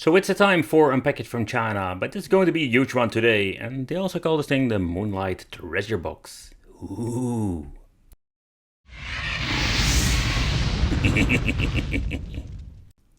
So it's a time for Unpackage from China, but it's going to be a huge one today, and they also call this thing the Moonlight Treasure Box. Ooh.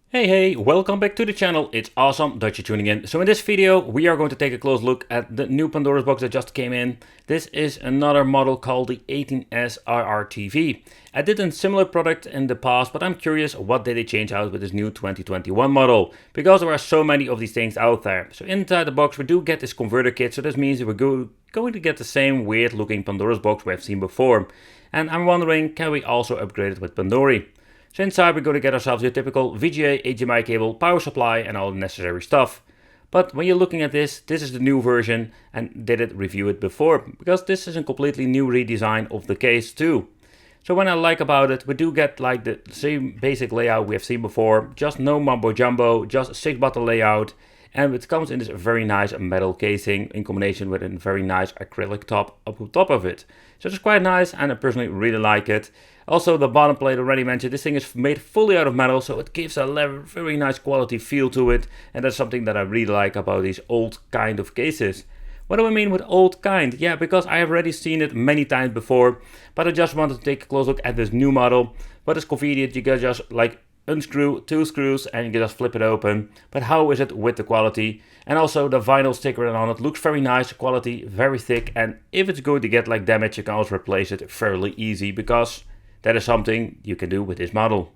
Hey, welcome back to the channel. It's awesome that you're tuning in. So in this video, we are going to take a close look at the new Pandora's box that just came in. This is another model called the 18S RRTV. I did a similar product in the past, but I'm curious what did they change out with this new 2021 model? Because there are so many of these things out there. So inside the box, we do get this converter kit. So this means we're going to get the same weird looking Pandora's box we have seen before. And I'm wondering, can we also upgrade it with Pandora? So inside we're going to get ourselves your typical VGA, HDMI cable, power supply and all the necessary stuff. But when you're looking at this is the new version, and didn't review it before, because this is a completely new redesign of the case too. So what I like about it, we do get like the same basic layout we have seen before, just no mumbo jumbo, just a 6-button layout. And it comes in this very nice metal casing in combination with a very nice acrylic top up on top of it. So it's quite nice and I personally really like it. Also the bottom plate already mentioned, this thing is made fully out of metal, so it gives a very nice quality feel to it. And that's something that I really like about these old kind of cases. What do I mean with old kind? Yeah, because I have already seen it many times before, but I just wanted to take a close look at this new model. But it's convenient, you can just like unscrew 2 screws and you can just flip it open. But how is it with the quality? And also the vinyl sticker on it looks very nice, quality very thick, and if it's going to get like damage you can also replace it fairly easy, because that is something you can do with this model.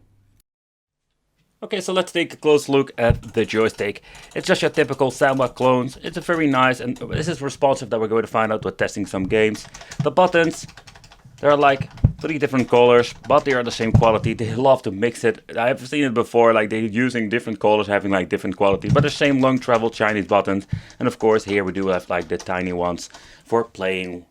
Okay, so let's take a close look at the joystick. It's just your typical Samba clones. It's a very nice, and this is responsive that we're going to find out with testing some games. The buttons, there are like 3 different colors, but they are the same quality. They love to mix it. I've seen it before, like they're using different colors, having like different quality, but the same long travel Chinese buttons. And of course here we do have like the tiny ones for player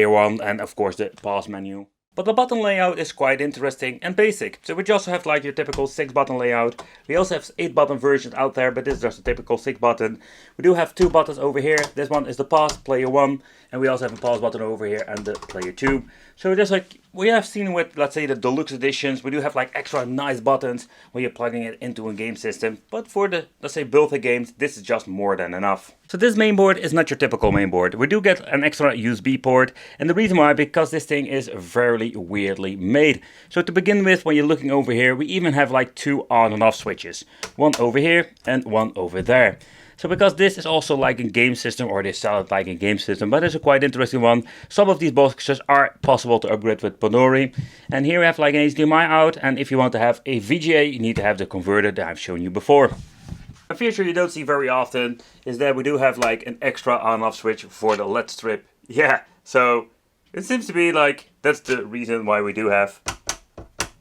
1, and of course the pause menu. But the button layout is quite interesting and basic. So we just have like your typical 6-button layout. We also have 8-button versions out there, but this is just a typical 6-button. We do have 2 buttons over here. This one is the pause, player 1. And we also have a pause button over here and the player 2. So just like we have seen with, let's say, the deluxe editions, we do have like extra nice buttons when you're plugging it into a game system. But for the, let's say, built games, this is just more than enough. So this mainboard is not your typical mainboard. We do get an extra USB port. And the reason why, because this thing is very weirdly made. So to begin with, when you're looking over here, we even have like 2 on and off switches. One over here and one over there. So because this is also like a game system, or they sell it like a game system, but it's a quite interesting one. Some of these boxes are possible to upgrade with Pandora. And here we have like an HDMI out, and if you want to have a VGA, you need to have the converter that I've shown you before. A feature you don't see very often is that we do have like an extra on-off switch for the LED strip. Yeah, so it seems to be like that's the reason why we do have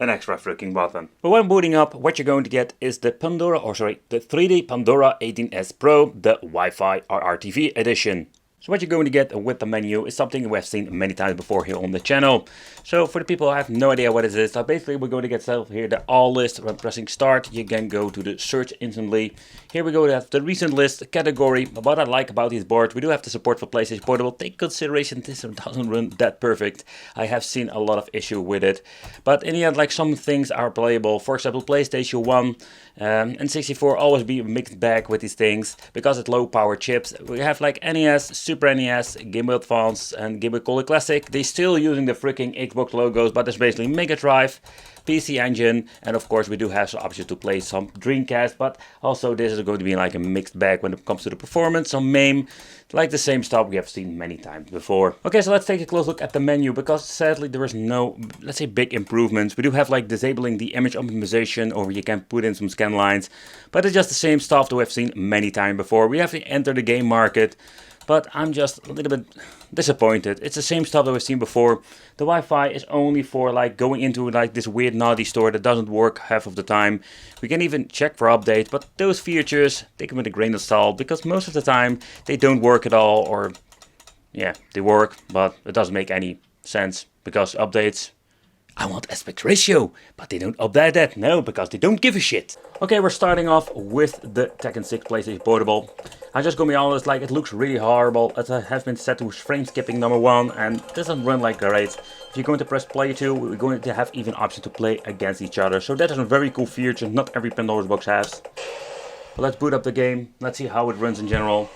an extra freaking button. But when booting up, what you're going to get is the the 3D Pandora 18S Pro, the Wi-Fi RRTV edition. So what you're going to get with the menu is something we have seen many times before here on the channel. So for the people who have no idea what it is, so basically we're going to get set here the all list. When pressing start, you can go to the search instantly. Here we go to have the recent list category. What I like about these boards, we do have the support for PlayStation Portable. Take consideration this doesn't run that perfect. I have seen a lot of issue with it. But in the end, like some things are playable. For example, PlayStation 1 and 64 always be a mixed bag with these things because it's low power chips. We have like NES, Super NES, Game Boy Advance and Game Boy Color Classic. They're still using the freaking Xbox logos, but it's basically Mega Drive, PC Engine, and of course we do have some options to play some Dreamcast, but also this is going to be like a mixed bag when it comes to the performance, some MAME, like the same stuff we have seen many times before. Okay, so let's take a close look at the menu, because sadly there is no, let's say, big improvements. We do have like disabling the image optimization, or you can put in some scan lines, but it's just the same stuff that we have seen many times before. We have to enter the game market, but I'm just a little bit disappointed. It's the same stuff that we've seen before. The Wi-Fi is only for like going into like this weird naughty store that doesn't work half of the time. We can even check for updates, but those features, take them with a grain of salt, because most of the time they don't work at all, or yeah, they work, but it doesn't make any sense, because updates, I want aspect ratio, but they don't update that, no, because they don't give a shit. Okay, we're starting off with the Tekken 6 PlayStation Portable. I'm just gonna be honest, like it looks really horrible. It has been set to frame skipping #1 and it doesn't run like great. If you're going to press play 2, we're going to have even option to play against each other. So that is a very cool feature, not every Pandora's box has. But let's boot up the game. Let's see how it runs in general.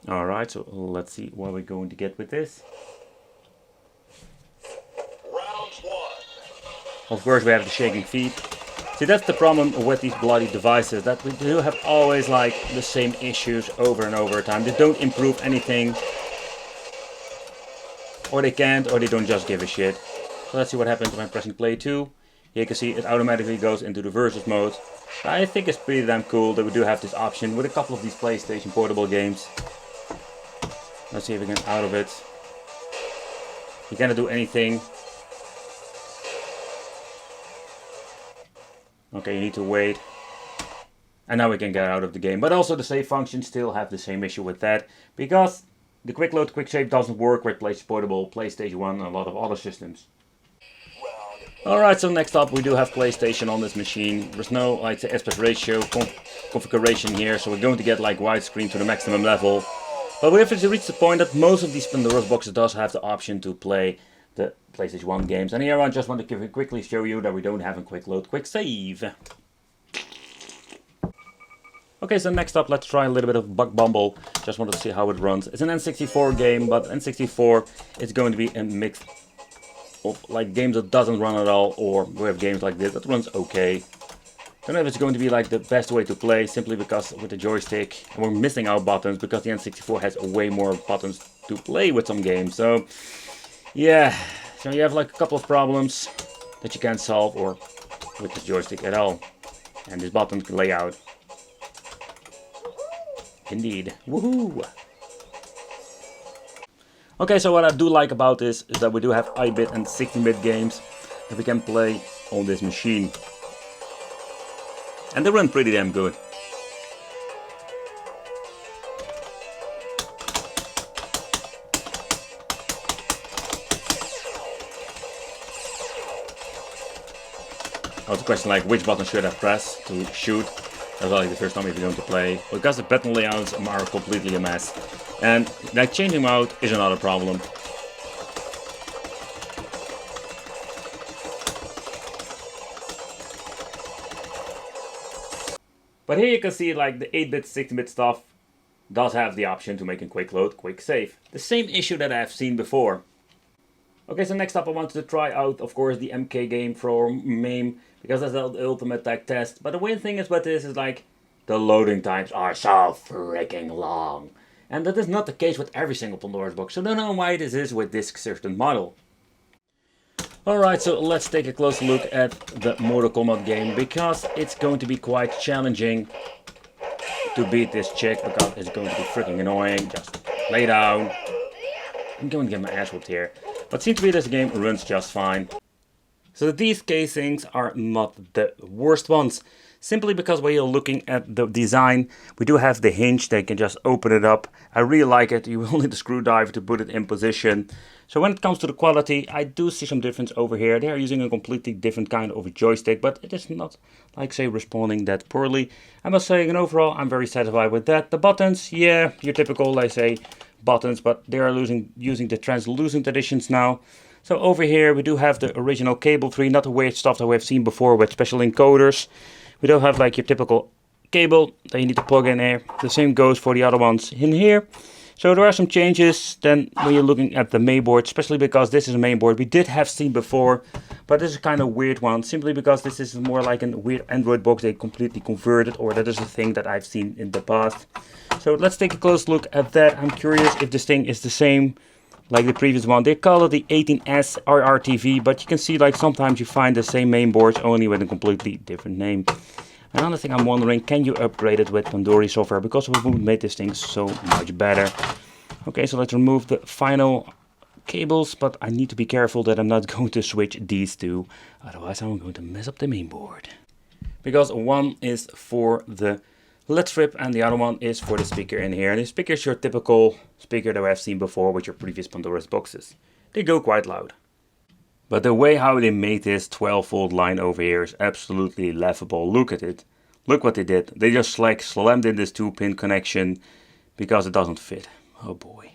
Alright, so let's see what we're going to get with this. Of course we have the shaking feet. See, that's the problem with these bloody devices, that we do have always like the same issues over and over time. They don't improve anything. Or they can't, or they don't just give a shit. So let's see what happens when I'm pressing play 2. Here you can see it automatically goes into the versus mode. I think it's pretty damn cool that we do have this option with a couple of these PlayStation portable games. Let's see if we can get out of it. You cannot do anything. Okay, you need to wait. And now we can get out of the game. But also the save functions still have the same issue with that. Because the quick load, quick save doesn't work with PlayStation Portable, PlayStation 1 and a lot of other systems. Alright, so next up we do have PlayStation on this machine. There's no like the aspect ratio configuration here. So we're going to get like widescreen to the maximum level. But we have to reach the point that most of these Pandora's boxes does have the option to play the PlayStation 1 games. And here I just want to quickly show you that we don't have a quick load, quick save. Okay, so next up let's try a little bit of Buck Bumble. Just wanted to see how it runs. It's an N64 game, but N64 is going to be a mix of like games that doesn't run at all, or we have games like this that runs okay. I don't know if it's going to be like the best way to play, simply because with the joystick and we're missing our buttons, because the N64 has way more buttons to play with some games. So yeah, so you have like a couple of problems that you can't solve or with the joystick at all. And this button can lay out. Indeed. Woohoo! Okay, so what I do like about this is that we do have 8-bit and 16-bit games that we can play on this machine. And they run pretty damn good. Now the question like which button should I press to shoot? That's like the first time if you're going to play. Because the button layouts are completely a mess. And like changing them out is another problem. But here you can see like the 8-bit, 16-bit stuff does have the option to make a quick load, quick save. The same issue that I've seen before. Okay, so next up I wanted to try out, of course, the MK game from MAME, because that's the ultimate tech test. But the weird thing is with this is like, the loading times are so freaking long. And that is not the case with every single Pandora's box, so I don't know why this is with this certain model. Alright, so let's take a close look at the Mortal Kombat game, because it's going to be quite challenging to beat this chick, because it's going to be freaking annoying. Just lay down. I'm going to get my ass whooped here. But seems to be this game runs just fine. So these casings are not the worst ones. Simply because when you're looking at the design, we do have the hinge, they can just open it up. I really like it, you will need a screwdriver to put it in position. So when it comes to the quality, I do see some difference over here. They are using a completely different kind of a joystick, but it is not, like say, responding that poorly. I must say, and overall, I'm very satisfied with that. The buttons, yeah, your typical, like say, buttons, but they are using the translucent editions now. So over here, we do have the original cable tree, not the weird stuff that we've seen before with special encoders. We don't have like your typical cable that you need to plug in there. The same goes for the other ones in here. So there are some changes then when you're looking at the mainboard, especially because this is a mainboard we did have seen before, but this is kind of a weird one, simply because this is more like a weird Android box they completely converted, or that is a thing that I've seen in the past. So let's take a close look at that. I'm curious if this thing is the same like the previous one. They call it the 18S RRTV, but you can see like sometimes you find the same mainboards only with a completely different name. Another thing I'm wondering, can you upgrade it with Pandora software, because we would make this thing so much better. Okay, so let's remove the final cables, but I need to be careful that I'm not going to switch these two, otherwise I'm going to mess up the mainboard. Because one is for the LED strip and the other one is for the speaker in here. And the speaker is your typical speaker that we have seen before with your previous Pandora's boxes. They go quite loud. But the way how they made this 12-volt line over here is absolutely laughable. Look at it. Look what they did. They just like slammed in this 2-pin connection because it doesn't fit. Oh boy.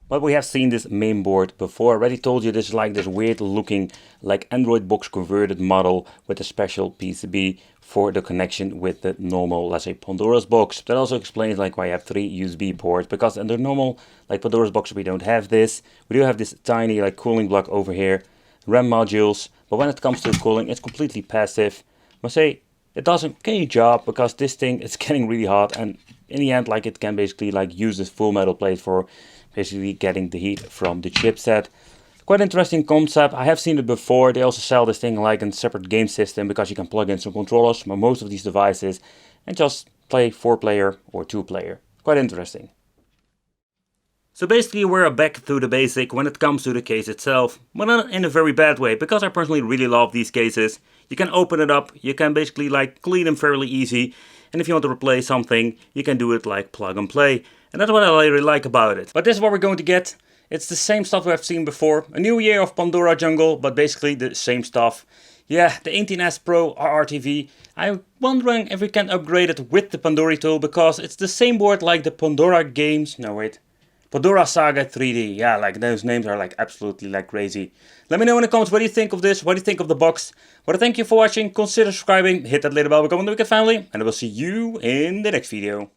But we have seen this main board before. I already told you this is like this weird looking like Android box converted model with a special PCB for the connection with the normal, let's say, Pandora's box. That also explains like why I have 3 USB ports, because in the normal like Pandora's box we don't have this. We do have this tiny like cooling block over here, RAM modules, but when it comes to cooling it's completely passive. I must say it does an okay job, because this thing is getting really hot, and in the end like it can basically like use this full metal plate for basically getting the heat from the chipset. Quite interesting concept. I have seen it before. They also sell this thing like a separate game system, because you can plug in some controllers from most of these devices and just play 4-player or 2-player. Quite interesting. So basically we're back to the basic when it comes to the case itself, but not in a very bad way, because I personally really love these cases. You can open it up, you can basically like clean them fairly easy, and if you want to replace something, you can do it like plug and play. And that's what I really like about it. But this is what we're going to get. It's the same stuff we have seen before. A new year of Pandora Jungle, but basically the same stuff. Yeah, the 18S Pro RRTV. I'm wondering if we can upgrade it with the Pandora tool, because it's the same board like the Pandora games. No, wait. Pandora Saga 3D. Yeah, like those names are like absolutely like crazy. Let me know in the comments what do you think of this, what do you think of the box. But I thank you for watching, consider subscribing, hit that little bell, become the Wicked family, and I will see you in the next video.